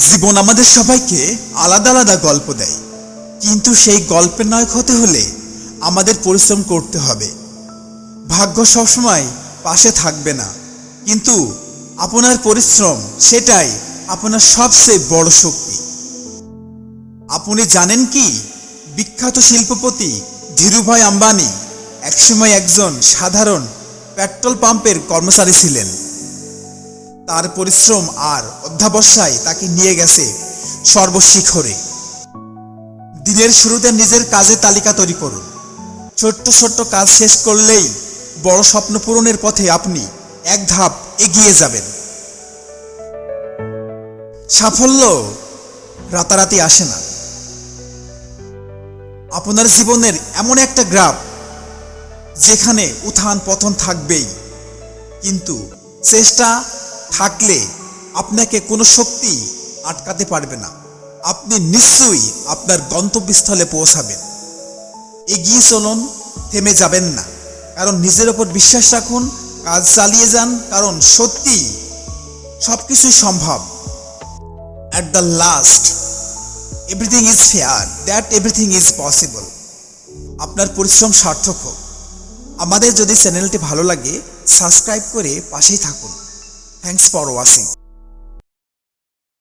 জীবন আমাদের সবাইকে আলাদা আলাদা গল্প দেয়, কিন্তু সেই গল্পের নায়ক হতে হলে আমাদের পরিশ্রম করতে হবে। ভাগ্য সবসময় পাশে থাকবে না, কিন্তু আপনার পরিশ্রম সেটাই আপনার সবচেয়ে বড় শক্তি। আপনি জানেন কি, বিখ্যাত শিল্পপতি ধীরুভাই আম্বানি একসময় একজন সাধারণ পেট্রোল পাম্পের কর্মচারী ছিলেন। তার পরিশ্রম আর অধ্যবসায় তাকে নিয়ে গেছে সর্বশিখরে। দিনের শুরুতে নিজের কাজের তালিকা তৈরি করুন। ছোট্ট ছোট্ট কাজ শেষ করলেই বড় স্বপ্ন পূরণের পথে আপনি এক ধাপ এগিয়ে যাবেন। সাফল্য রাতারাতি আসে না। আপনার জীবনের এমন একটা গ্রাফ যেখানে উত্থান পতন থাকবেই, কিন্তু চেষ্টা থাকলে আপনাকে কোনো শক্তি আটকাতে পারবে না। আপনি নিশ্চয়ই আপনার গন্তব্যস্থলে পৌঁছাবেন। এগিয়ে চলুন, থেমে যাবেন না, কারণ নিজের ওপর বিশ্বাস রাখুন। কাজ চালিয়ে যান, কারণ সত্যি সবকিছুই সম্ভব। At the last everything is fair, that everything is possible. আপনার পরিশ্রম সার্থক হোক। আমাদের যদি চ্যানেলটি ভালো লাগে, সাবস্ক্রাইব করে পাশেই থাকুন। Thanks for watching.